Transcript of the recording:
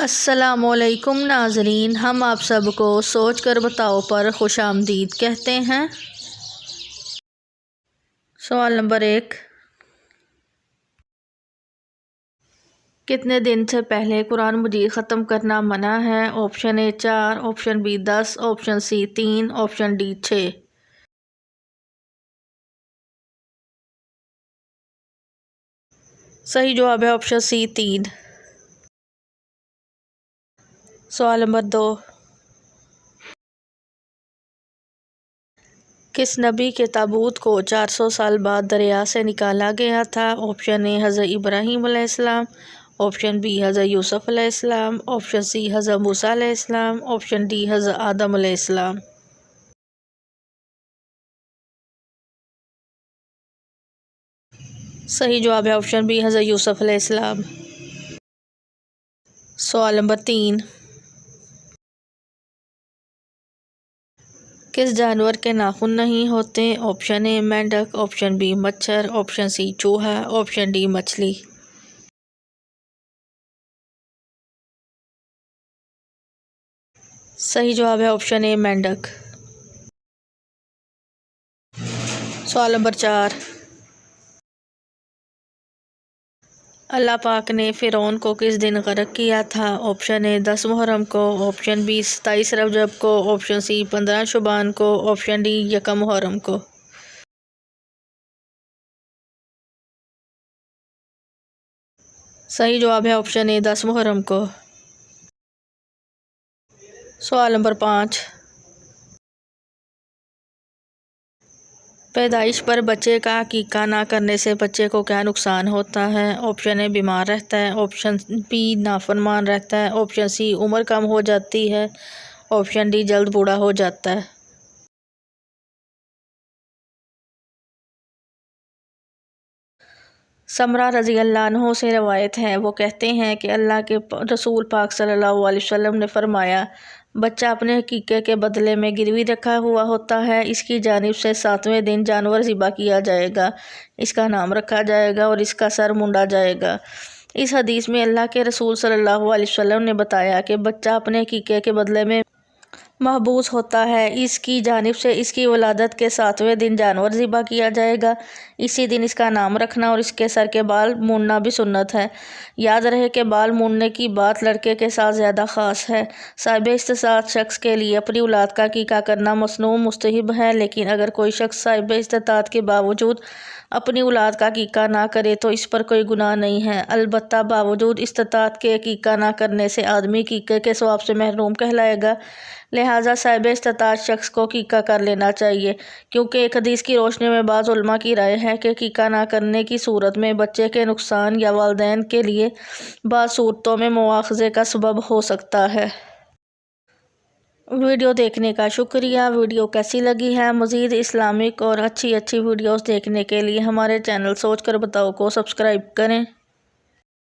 السلام علیکم ناظرین، ہم آپ سب کو سوچ کر بتاؤ پر خوش آمدید کہتے ہیں۔ سوال نمبر 1، کتنے دن سے پہلے قرآن مجید ختم کرنا منع ہے؟ Option A 4، option B 10، option C 3، option D 6۔ صحیح جواب ہے آپشن سی 3۔ سوال نمبر 2، کس نبی کے تابوت کو 400 سال بعد دریا سے نکالا گیا تھا؟ آپشن اے حضرت ابراہیم علیہ السلام، آپشن بی حضرت یوسف علیہ السلام، آپشن سی حضرت موسیٰ علیہ السلام، آپشن ڈی حضرت آدم علیہ السلام۔ صحیح جواب ہے آپشن بی حضرت یوسف علیہ السلام۔ سوال نمبر 3، کس جانور کے ناخن نہیں ہوتے؟ آپشن اے مینڈک، آپشن بی مچھر، آپشن سی چوہا، آپشن ڈی مچھلی۔ صحیح جواب ہے آپشن اے مینڈک۔ سوال نمبر 4، اللہ پاک نے فرعون کو کس دن غرق کیا تھا؟ آپشن اے 10 محرم کو، آپشن بی 27 رجب کو، آپشن سی 15 شعبان کو، آپشن ڈی 1 محرم کو۔ صحیح جواب ہے آپشن اے 10 محرم کو۔ سوال نمبر 5، پیدائش پر بچے کا عقیقہ نہ کرنے سے بچے کو کیا نقصان ہوتا ہے؟ آپشن اے بیمار رہتا ہے، آپشن بی نافرمان رہتا ہے، آپشن سی عمر کم ہو جاتی ہے، آپشن ڈی جلد بوڑھا ہو جاتا ہے۔ سمرہ رضی اللہ عنہ سے روایت ہے، وہ کہتے ہیں کہ اللہ کے رسول پاک صلی اللہ علیہ وسلم نے فرمایا، بچہ اپنے عقیقے کے بدلے میں گروی رکھا ہوا ہوتا ہے، اس کی جانب سے 7ویں دن جانور ذبح کیا جائے گا، اس کا نام رکھا جائے گا اور اس کا سر مونڈا جائے گا۔ اس حدیث میں اللہ کے رسول صلی اللہ علیہ وسلم نے بتایا کہ بچہ اپنے عقیقے کے بدلے میں محبوس ہوتا ہے، اس کی جانب سے اس کی ولادت کے 7ویں دن جانور ذبح کیا جائے گا، اسی دن اس کا نام رکھنا اور اس کے سر کے بال مونڈنا بھی سنت ہے۔ یاد رہے کہ بال مونڈنے کی بات لڑکے کے ساتھ زیادہ خاص ہے۔ صاحب استطاعت شخص کے لیے اپنی اولاد کا عقیقہ کرنا مسنون مستحب ہے، لیکن اگر کوئی شخص صاحب استطاعت کے باوجود اپنی اولاد کا عقیقہ نہ کرے تو اس پر کوئی گناہ نہیں ہے، البتہ باوجود استطاعت کے عقیقہ نہ کرنے سے آدمی عقیقے کے ثواب سے محروم کہلائے گا، لہٰذا صاحب استطاعت شخص کو عقیقہ کر لینا چاہیے، کیونکہ ایک حدیث کی روشنی میں بعض علماء کی رائے ہے کہ عقیقہ نہ کرنے کی صورت میں بچے کے نقصان یا والدین کے لیے بعض صورتوں میں مواخذے کا سبب ہو سکتا ہے۔ ویڈیو دیکھنے کا شکریہ۔ ویڈیو کیسی لگی ہے؟ مزید اسلامک اور اچھی ویڈیوز دیکھنے کے لیے ہمارے چینل سوچ کر بتاؤ کو سبسکرائب کریں۔